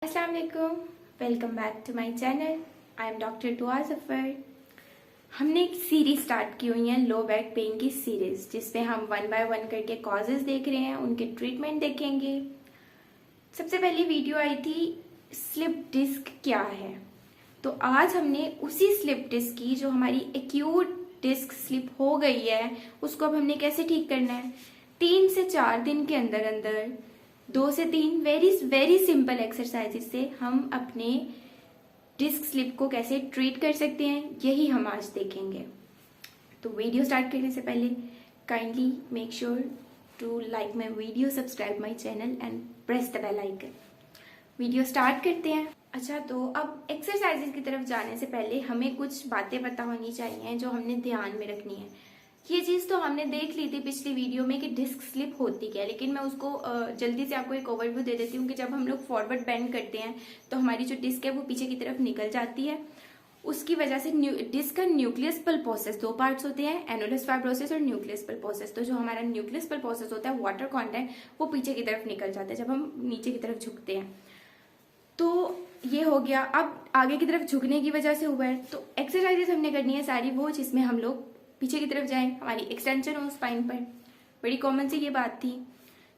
अस्सलाम वालेकुम, welcome back to my channel. I am doctor Dua Zafar. हमने एक सीरीज स्टार्ट की हुई है लो बैक पेन की सीरीज, जिसमें हम 1 बाय 1 करके कॉजेज देख रहे हैं, उनके ट्रीटमेंट देखेंगे। सबसे पहली वीडियो आई थी स्लिप डिस्क क्या है, तो आज हमने उसी स्लिप डिस्क की जो हमारी एक्यूट डिस्क स्लिप हो गई है उसको अब हमने कैसे ठीक करना है। 3 से 4 दिन के अंदर अंदर 2 से 3 वेरी वेरी सिंपल एक्सरसाइजेस से हम अपने डिस्क स्लिप को कैसे ट्रीट कर सकते हैं, यही हम आज देखेंगे। तो वीडियो स्टार्ट करने से पहले kindly make sure to like my video, subscribe my channel and press the bell icon. Video start करते हैं। अच्छा, तो अब एक्सरसाइजेस की तरफ जाने से पहले हमें कुछ बातें पता होनी चाहिए जो हमने ध्यान में रखनी है। ये चीज़ तो हमने देख ली थी पिछली वीडियो में कि डिस्क स्लिप होती क्या है, लेकिन मैं उसको जल्दी से आपको एक ओवरव्यू दे देती हूँ कि जब हम लोग फॉरवर्ड बेंड करते हैं तो हमारी जो डिस्क है वो पीछे की तरफ निकल जाती है। उसकी वजह से डिस्क का न्यूक्लियस पल्पोसस 2 पार्ट्स होते हैं, एनुलस फाइब्रोसिस और न्यूक्लियस पल्पोसस। तो जो हमारा न्यूक्लियस पल्पोसस होता है, वाटर कंटेंट, वो पीछे की तरफ निकल जाता है जब हम नीचे की तरफ झुकते हैं। तो ये हो गया। अब आगे की तरफ झुकने की वजह से हुआ है, तो एक्सरसाइजेस हमने करनी है सारी वो जिसमें हम लोग पीछे की तरफ जाएं, हमारी एक्सटेंशन हो स्पाइन पर। बड़ी कॉमन सी ये बात थी।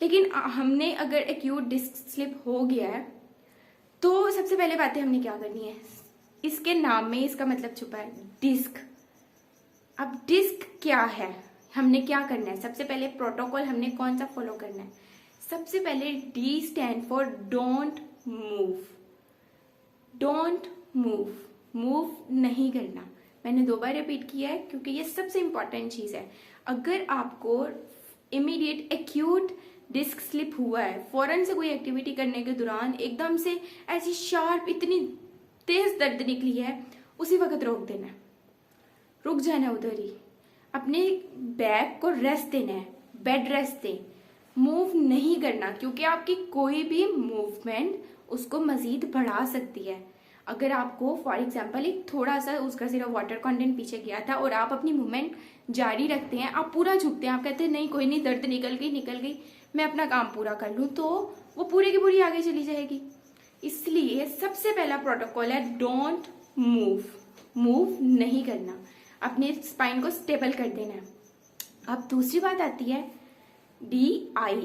लेकिन हमने अगर एक्यूट डिस्क स्लिप हो गया है तो सबसे पहले बातें हमने क्या करनी है, इसके नाम में इसका मतलब छुपा है, डिस्क। अब डिस्क क्या है, हमने क्या करना है, सबसे पहले प्रोटोकॉल हमने कौन सा फॉलो करना है। सबसे पहले D stand for don't move. Don't move, move नहीं करना। मैंने 2 बार रिपीट किया है क्योंकि ये सबसे इंपॉर्टेंट चीज है। अगर आपको इमीडिएट एक्यूट डिस्क स्लिप हुआ है, फौरन से कोई एक्टिविटी करने के दौरान एकदम से ऐसी शार्प इतनी तेज दर्द निकली है, उसी वक्त रोक देना है, रुक जाना है उधर ही, अपने बैक को रेस्ट देना है, बेड रेस्ट दें, मूव नहीं करना, क्योंकि आपकी कोई भी मूवमेंट उसको मजीद बढ़ा सकती है। अगर आपको फॉर एग्जाम्पल एक थोड़ा सा उसका सिर्फ वाटर कंटेंट पीछे गया था और आप अपनी मूवमेंट जारी रखते हैं, आप पूरा झुकते हैं, आप कहते हैं नहीं कोई नहीं, दर्द निकल गई, मैं अपना काम पूरा कर लूं, तो वो पूरी की पूरी आगे चली जाएगी। इसलिए सबसे पहला प्रोटोकॉल है डोंट मूव, मूव नहीं करना, अपने स्पाइन को स्टेबल कर देना है। अब दूसरी बात आती है DI,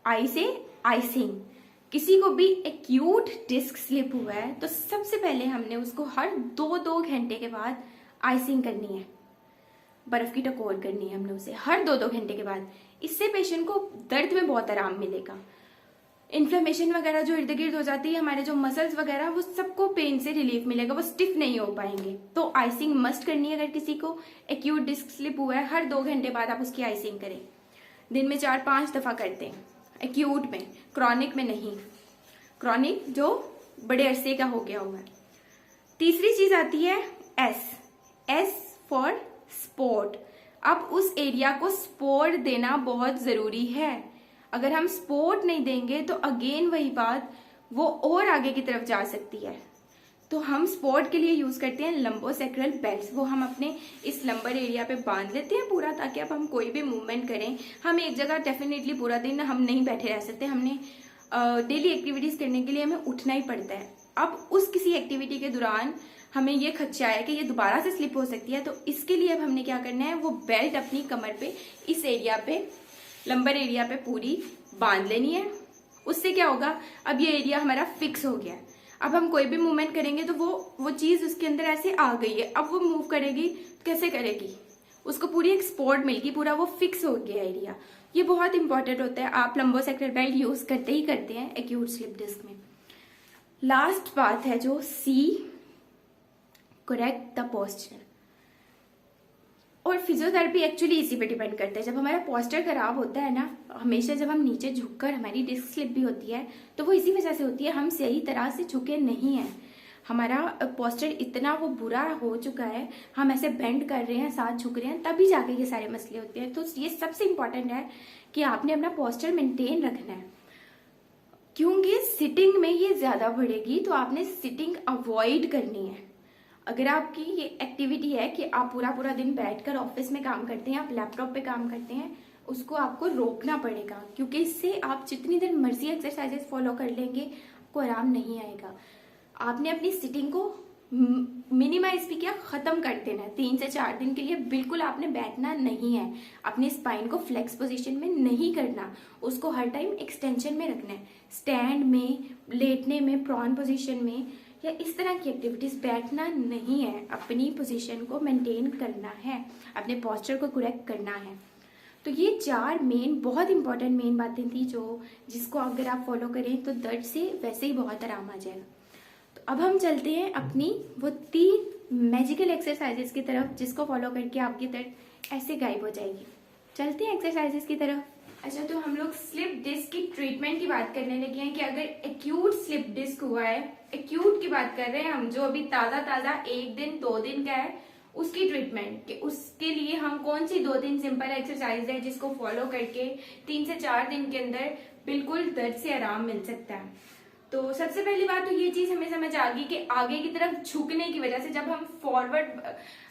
आई से आइसिंग। किसी को भी एक्यूट डिस्क स्लिप हुआ है तो सबसे पहले हमने उसको हर 2-2 घंटे के बाद आइसिंग करनी है, बर्फ की टकोर करनी है हमने उसे हर 2-2 घंटे के बाद। इससे पेशेंट को दर्द में बहुत आराम मिलेगा। इन्फ्लेमेशन वगैरह जो इर्द गिर्द हो जाती है, हमारे जो मसल्स वगैरह, वो सबको पेन से रिलीफ मिलेगा, वो स्टिफ नहीं हो पाएंगे। तो आइसिंग मस्ट करनी है। अगर किसी को एक्यूट डिस्क स्लिप हुआ है, हर 2 घंटे बाद आप उसकी आइसिंग करें। दिन में 4-5 दफा करते हैं एक्यूट में, क्रॉनिक में नहीं, क्रॉनिक जो बड़े अरसे का हो गया हुआ है। तीसरी चीज आती है S फॉर स्पोर्ट। अब उस एरिया को सपोर्ट देना बहुत जरूरी है। अगर हम सपोर्ट नहीं देंगे तो अगेन वही बात, वो और आगे की तरफ जा सकती है। तो हम सपोर्ट के लिए यूज करते हैं लंबोसेक्रल बेल्ट्स। वो हम अपने इस लंबर एरिया पे बांध लेते हैं पूरा, ताकि अब हम कोई भी मूवमेंट करें, हम एक जगह डेफिनेटली पूरा दिन हम नहीं बैठे रह सकते, हमने डेली एक्टिविटीज करने के लिए हमें उठना ही पड़ता है। अब उस किसी एक्टिविटी के दौरान हमें ये खदशा है कि ये दोबारा से स्लिप हो सकती है, तो इसके लिए अब हमने क्या करना है, वो बेल्ट अपनी कमर पे इस एरिया पे, लंबर एरिया पे पूरी बांध लेनी है। उससे क्या होगा, अब ये एरिया हमारा फिक्स हो गया है। अब हम कोई भी मूवमेंट करेंगे तो वो चीज उसके अंदर ऐसे आ गई है। अब वो मूव करेगी तो कैसे करेगी, उसको पूरी एक सपोर्ट मिलेगी, पूरा वो फिक्स हो गया एरिया। ये बहुत इंपॉर्टेंट होता है। आप लंबोसेक्रल बेल्ट यूज करते ही करते हैं एक्यूट स्लिप डिस्क में। लास्ट बात है जो C, करेक्ट द पोस्चर। और फिजियोथेरेपी एक्चुअली इसी पे डिपेंड करता है। जब हमारा पोस्चर खराब होता है ना, हमेशा जब हम नीचे झुककर हमारी डिस्क स्लिप भी होती है तो वो इसी वजह से होती है, हम सही तरह से झुके नहीं हैं। हमारा पोस्चर इतना वो बुरा हो चुका है, हम ऐसे बेंड कर रहे हैं, साथ झुक रहे हैं, तभी जाके ये सारे मसले होते हैं। तो ये सबसे इंपॉर्टेंट है कि आपने अपना पोस्चर मेंटेन रखना है, क्योंकि सिटिंग में ये ज्यादा बढ़ेगी, तो आपने सिटिंग अवॉइड करनी है। अगर आपकी ये एक्टिविटी है कि आप पूरा दिन बैठकर ऑफिस में काम करते हैं, आप लैपटॉप पे काम करते हैं, उसको आपको रोकना पड़ेगा, क्योंकि इससे आप जितनी देर मर्जी एक्सरसाइजेस फॉलो कर लेंगे, आपको आराम नहीं आएगा। आपने अपनी सिटिंग को मिनिमाइज भी किया, खत्म कर देना है। 3 से 4 दिन के लिए बिल्कुल आपने बैठना नहीं है, अपनी स्पाइन को फ्लेक्स पोजीशन में नहीं करना, उसको हर टाइम एक्सटेंशन में रखना है। स्टैंड में, लेटने में, प्रॉन पोजीशन में या इस तरह की एक्टिविटीज बैठना नहीं है। अपनी पोजीशन को मेंटेन करना है, अपने पोस्चर को करेक्ट करना है। तो ये 4 बहुत इंपॉर्टेंट मेन बातें थी जिसको अगर आप फॉलो करें तो दर्द से वैसे ही बहुत आराम आ जाएगा। तो अब हम चलते हैं अपनी वो 3 मैजिकल एक्सरसाइजेस की तरफ, जिसको फॉलो करके आपकी दर्द ऐसे गायब हो जाएगी। चलते हैं एक्सरसाइजेस की तरफ। अच्छा, तो हम लोग स्लिप डिस्क की ट्रीटमेंट की बात करने लगे हैं कि अगर एक्यूट स्लिप डिस्क हुआ है, एक्यूट की बात कर रहे हैं हम, जो अभी ताजा 1 दिन 2 दिन का है, उसकी ट्रीटमेंट कि उसके लिए हम कौन सी 2-3 सिंपल एक्सरसाइज है जिसको फॉलो करके 3 से 4 दिन के अंदर बिल्कुल दर्द से आराम मिल सकता है। तो सबसे पहली बात तो ये चीज हमें समझ आ गई कि आगे की तरफ झुकने की वजह से जब हम फॉरवर्ड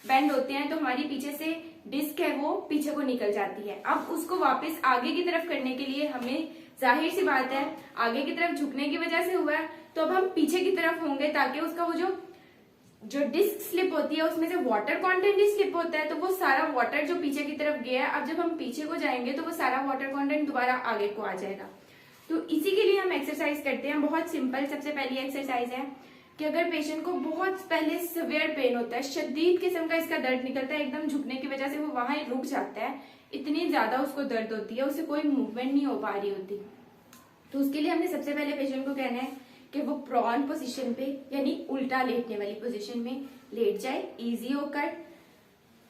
बेंड होते हैं तो हमारी पीछे से डिस्क है वो पीछे को निकल जाती है। अब उसको वापस आगे की तरफ करने के लिए हमें, जाहिर सी बात है, आगे की तरफ झुकने की वजह से हुआ है, तो अब हम पीछे की तरफ होंगे ताकि उसका वो जो डिस्क स्लिप होती है उसमें से वाटर कंटेंट ही स्लिप होता है, तो वो सारा वाटर जो पीछे की तरफ गया है, अब जब हम पीछे को जाएंगे तो वो सारा वाटर कंटेंट दोबारा आगे को आ जाएगा। तो इसी के लिए हम एक्सरसाइज करते हैं, बहुत सिंपल। सबसे पहली एक्सरसाइज है कि अगर पेशेंट को बहुत पहले सिवियर पेन होता है, शदीद किस्म का इसका दर्द निकलता है, एकदम झुकने की वजह से वो वहां रुक जाता है, इतनी ज्यादा उसको दर्द होती है, उसे कोई मूवमेंट नहीं हो पा रही होती, तो उसके लिए हमने सबसे पहले पेशेंट को कहना है कि वो प्रॉन पोजीशन पे यानी उल्टा लेटने वाली पोजीशन में लेट जाए, इजी होकर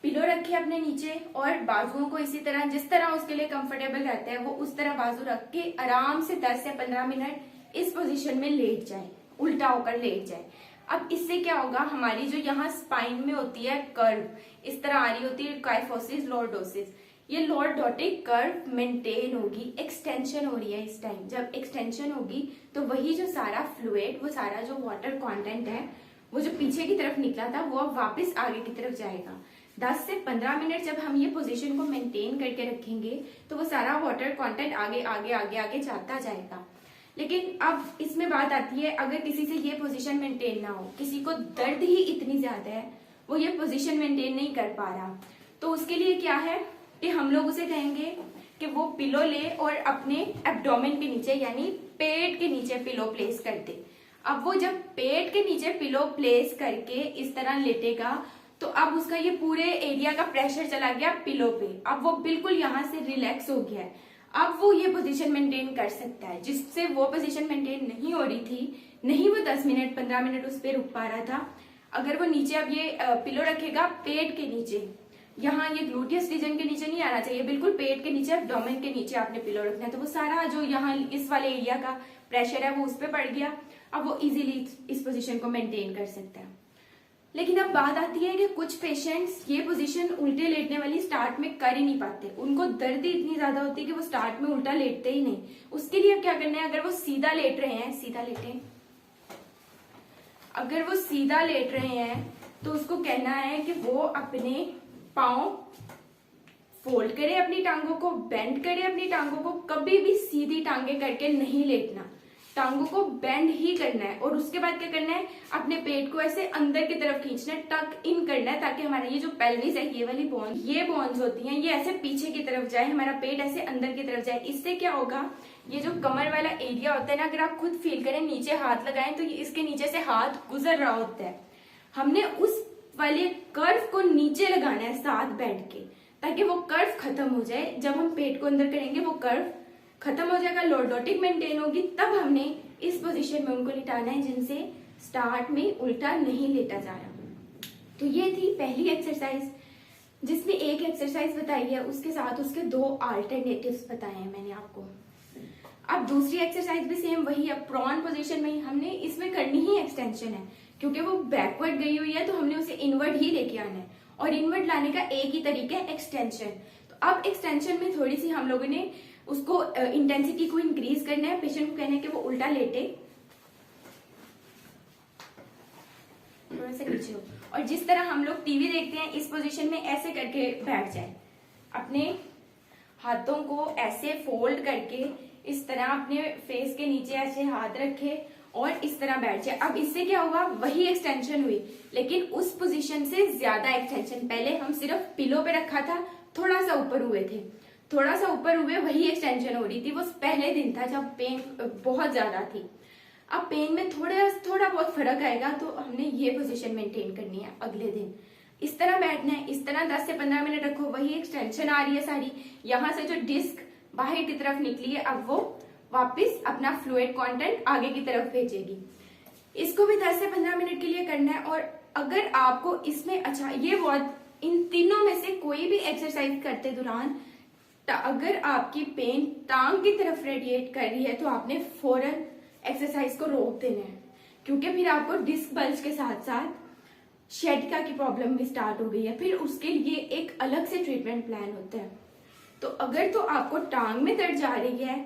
पिलो रखे अपने नीचे और बाजुओं को इसी तरह, जिस तरह उसके लिए कंफर्टेबल रहता है वो उस तरह बाजू रख के आराम से 10 से 15 मिनट इस पोजीशन में लेट जाए, उल्टा होकर लेट जाए। अब इससे क्या होगा, हमारी जो यहाँ स्पाइन में होती है कर्व, इस तरह आ रही होती है काइफोसिस लॉर्डोसिस, ये लॉर्डोटिक कर्व मेंटेन होगी, एक्सटेंशन हो रही है इस टाइम। जब एक्सटेंशन होगी तो वही जो सारा फ्लूइड, वो सारा जो वाटर कंटेंट है, वो जो पीछे की तरफ निकला था वो अब वापस आगे की तरफ जाएगा। 10 से 15 मिनट जब हम ये पोजीशन को मेंटेन करके रखेंगे तो वो सारा वाटर कंटेंट आगे आगे आगे आगे जाता जाएगा। लेकिन अब इसमें बात आती है, अगर किसी से ये पोजीशन मेंटेन ना हो, किसी को दर्द ही इतनी ज्यादा है, वो ये पोजीशन मेंटेन नहीं कर पा रहा, तो उसके लिए क्या है कि हम लोग उसे कहेंगे कि वो पिलो ले और अपने एब्डोमेन के नीचे यानी पेट के नीचे पिलो प्लेस कर दे। अब वो जब पेट के नीचे पिलो प्लेस करके इस तरह लेटेगा तो अब उसका ये पूरे एरिया का प्रेशर चला गया पिलो पे, अब वो बिल्कुल यहाँ से रिलैक्स हो गया है। अब वो ये पोजीशन मेंटेन कर सकता है, जिससे वो पोजीशन मेंटेन नहीं हो रही थी, नहीं वो 10 मिनट 15 मिनट उस पर रुक पा रहा था। अगर वो नीचे अब ये पिलो रखेगा पेट के नीचे, यहाँ ये ग्लूटियस रीजन के नीचे नहीं आना चाहिए, बिल्कुल पेट के नीचे, एब्डोमेन के नीचे आपने पिलो रखना है, तो वो सारा जो यहाँ इस वाले एरिया का प्रेशर है वो उस पर पड़ गया। अब वो इजीली इस पोजीशन को मेंटेन कर सकता है। लेकिन अब बात आती है कि कुछ पेशेंट्स ये पोजीशन उल्टे लेटने वाली स्टार्ट में कर ही नहीं पाते, उनको दर्द ही इतनी ज्यादा होती है कि वो स्टार्ट में उल्टा लेटते ही नहीं। उसके लिए अब क्या करना है, अगर वो सीधा लेट रहे हैं, सीधा लेटें, अगर वो सीधा लेट रहे हैं तो उसको कहना है कि वो अपने पाँव फोल्ड करे, अपनी टांगों को बेंड करे, अपनी टांगों को कभी भी सीधी टांगे करके नहीं लेटना, टांगों को बेंड ही करना है। और उसके बाद क्या करना है, अपने पेट को ऐसे अंदर की तरफ खींचना है, टक इन करना है, ताकि हमारा ये जो पेल्विस है, ये वाली बोन, ये बोन्स होती हैं, ये ऐसे पीछे की तरफ जाए, हमारा पेट ऐसे अंदर की तरफ जाए। इससे क्या होगा, ये जो कमर वाला एरिया होता है ना, अगर आप खुद फील करें, नीचे हाथ लगाएं तो ये इसके नीचे से हाथ गुजर रहा होता है, हमने उस वाले कर्व को नीचे लगाना है साथ बैठ के, ताकि वो कर्व खत्म हो जाए। जब हम पेट को अंदर करेंगे वो कर्व खत्म हो जाएगा, लॉर्डोटिक मेंटेन होगी, तब हमने इस पोजीशन में उनको लिटाना है जिनसे स्टार्ट में उल्टा नहीं लेटा जाया। तो ये थी पहली एक्सरसाइज, जिसमें एक एक्सरसाइज बताई है, उसके साथ उसके 2 अल्टरनेटिव्स बताए हैं मैंने आपको। अब दूसरी एक्सरसाइज भी सेम वही है, प्रॉन पोजीशन में ही हमने इसमें करनी ही एक्सटेंशन है, क्योंकि वो बैकवर्ड गई हुई है तो हमने उसे इनवर्ड ही लेके आना है, और इनवर्ड लाने का एक ही तरीका है, एक्सटेंशन। तो अब एक्सटेंशन में थोड़ी सी हम लोगों ने उसको इंटेंसिटी को इंक्रीज करना है। पेशेंट को कहना है कि वो उल्टा लेटे, थोड़ा सा नीचे हो, और जिस तरह हम लोग टीवी देखते हैं इस पोजीशन में ऐसे करके बैठ जाए, अपने हाथों को ऐसे फोल्ड करके इस तरह अपने फेस के नीचे ऐसे हाथ रखे और इस तरह बैठ जाए। अब इससे क्या हुआ, वही एक्सटेंशन हुई लेकिन उस पोजीशन से ज्यादा एक्सटेंशन। पहले हम सिर्फ पिलो पे रखा था, थोड़ा सा ऊपर हुए थे, थोड़ा सा ऊपर हुए, वही एक्सटेंशन हो रही थी। वो पहले दिन था जब पेन बहुत ज्यादा थी। अब पेन में थोड़ा बहुत फर्क आएगा तो हमने ये पोजीशन मेंटेन करनी है। अगले दिन इस तरह बैठना है, इस तरह 10 से 15 मिनट रखो, वही एक्सटेंशन आ रही है सारी। यहाँ से जो डिस्क बाहर की तरफ निकली है अब वो वापस अपना फ्लूइड कंटेंट आगे की तरफ भेजेगी। इसको भी 10 से 15 मिनट के लिए करना है। और अगर आपको इसमें अच्छा ये बहुत, इन तीनों में से कोई भी एक्सरसाइज करते दौरान अगर आपकी पेन टांग की तरफ रेडिएट कर रही है तो आपने फौरन एक्सरसाइज को रोक देना है, क्योंकि फिर आपको डिस्क बल्ज के साथ साथ शेडिका की प्रॉब्लम भी स्टार्ट हो गई है। फिर उसके लिए एक अलग से ट्रीटमेंट प्लान होता है। तो अगर तो आपको टांग में दर्द जा रही है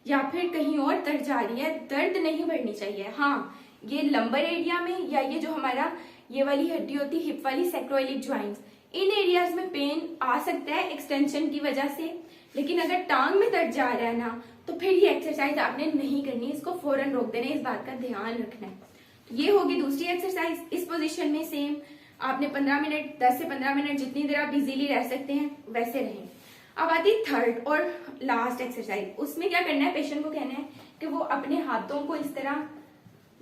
या फिर कहीं और दर्द जा रही है, दर्द नहीं बढ़नी चाहिए। हाँ, ये लंबर एरिया में या ये जो हमारा ये वाली हड्डी होती है हिप वाली सैक्रोइलिक ज्वाइंट्स, इन एरियाज में पेन आ सकता है एक्सटेंशन की वजह से। लेकिन अगर टांग में दर्द जा रहा है ना, तो फिर ये एक्सरसाइज आपने नहीं करनी, इसको फौरन रोक देना है, इस बात का ध्यान रखना है। तो ये होगी दूसरी एक्सरसाइज। इस पोजीशन में सेम आपने 15 मिनट, 10 से 15 मिनट जितनी देर आप इजीली रह सकते हैं वैसे रहें। अब आती थर्ड और लास्ट एक्सरसाइज। उसमें क्या करना है, पेशेंट को कहना है कि वो अपने हाथों को इस तरह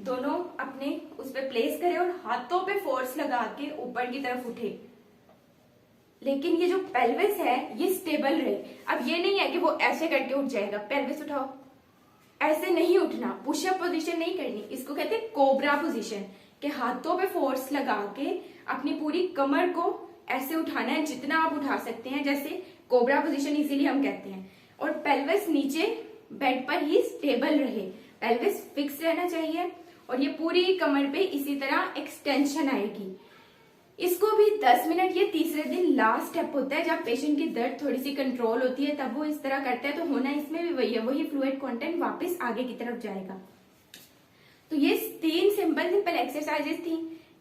दोनों अपने उस पर प्लेस करे और हाथों पे फोर्स लगा के ऊपर की तरफ उठे। लेकिन ये जो पेल्विस है ये स्टेबल रहे। अब ये नहीं है कि वो ऐसे करके उठ जाएगा, पेल्विस उठाओ, ऐसे नहीं उठना, पुशअप पोजीशन नहीं करनी। इसको कहते हैं कोबरा पोजीशन, कि हाथों पे फोर्स लगा के अपनी पूरी कमर को ऐसे उठाना है जितना आप उठा सकते हैं, जैसे कोबरा पोजीशन इसीलिए हम कहते हैं। और पेल्विस नीचे बेड पर ही स्टेबल रहे, पेल्विस फिक्स रहना चाहिए और ये पूरी कमर पे इसी तरह एक्सटेंशन आएगी। इसको भी 10 मिनट, ये तीसरे दिन लास्ट स्टेप होता है जब पेशेंट की दर्द थोड़ी सी कंट्रोल होती है, तब वो इस तरह करता है। तो होना इसमें भी वही है, वही फ्लूइड कंटेंट वापस आगे की तरफ जाएगा। तो ये 3 सिंपल एक्सरसाइजेस थी,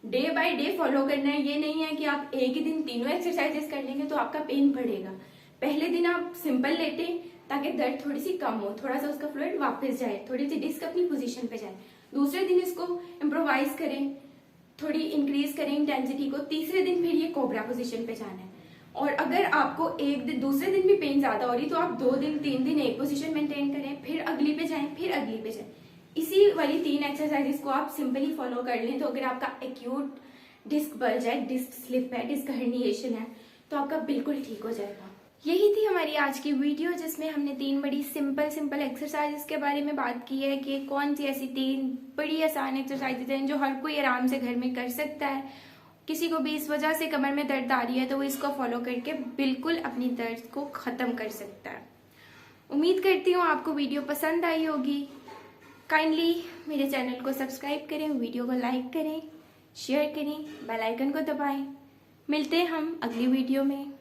डे बाय डे फॉलो करना है। ये नहीं है कि आप एक ही दिन तीनों एक्सरसाइजेस कर लेंगे तो आपका पेन बढ़ेगा। पहले दिन आप सिंपल लेटे ताकि दर्द थोड़ी सी कम हो, थोड़ा सा उसका फ्लूइड वापस जाए, थोड़ी सी डिस्क अपनी पोजीशन पे जाए। दूसरे दिन इसको इम्प्रोवाइज करें, थोड़ी इंक्रीज करें इंटेंसिटी को। तीसरे दिन फिर ये कोबरा पोजीशन पे जाना है। और अगर आपको एक दिन, दूसरे दिन भी पेन ज्यादा हो रही तो आप 2 दिन 3 दिन एक पोजीशन मेंटेन करें, फिर अगली पे जाएं, फिर अगली पे जाएं। इसी वाली 3 एक्सरसाइजेस को आप सिंपली फॉलो कर लें तो अगर आपका एक्यूट डिस्क बल्ज है, डिस्क स्लिप है, डिस्क हर्निएशन है तो आपका बिल्कुल ठीक हो जाएगा। यही थी हमारी आज की वीडियो जिसमें हमने 3 बड़ी सिंपल एक्सरसाइजेस के बारे में बात की है कि कौन सी ऐसी 3 बड़ी आसान एक्सरसाइजेस हैं जो हर कोई आराम से घर में कर सकता है। किसी को भी इस वजह से कमर में दर्द आ रही है तो वो इसको फॉलो करके बिल्कुल अपनी दर्द को खत्म कर सकता है। उम्मीद करती हूँ आपको वीडियो पसंद आई होगी। काइंडली मेरे चैनल को सब्सक्राइब करें, वीडियो को लाइक करें, शेयर करें, बेल आइकन को दबाएं। मिलते हैं हम अगली वीडियो में।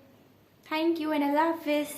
Thank you and Allah Hafiz.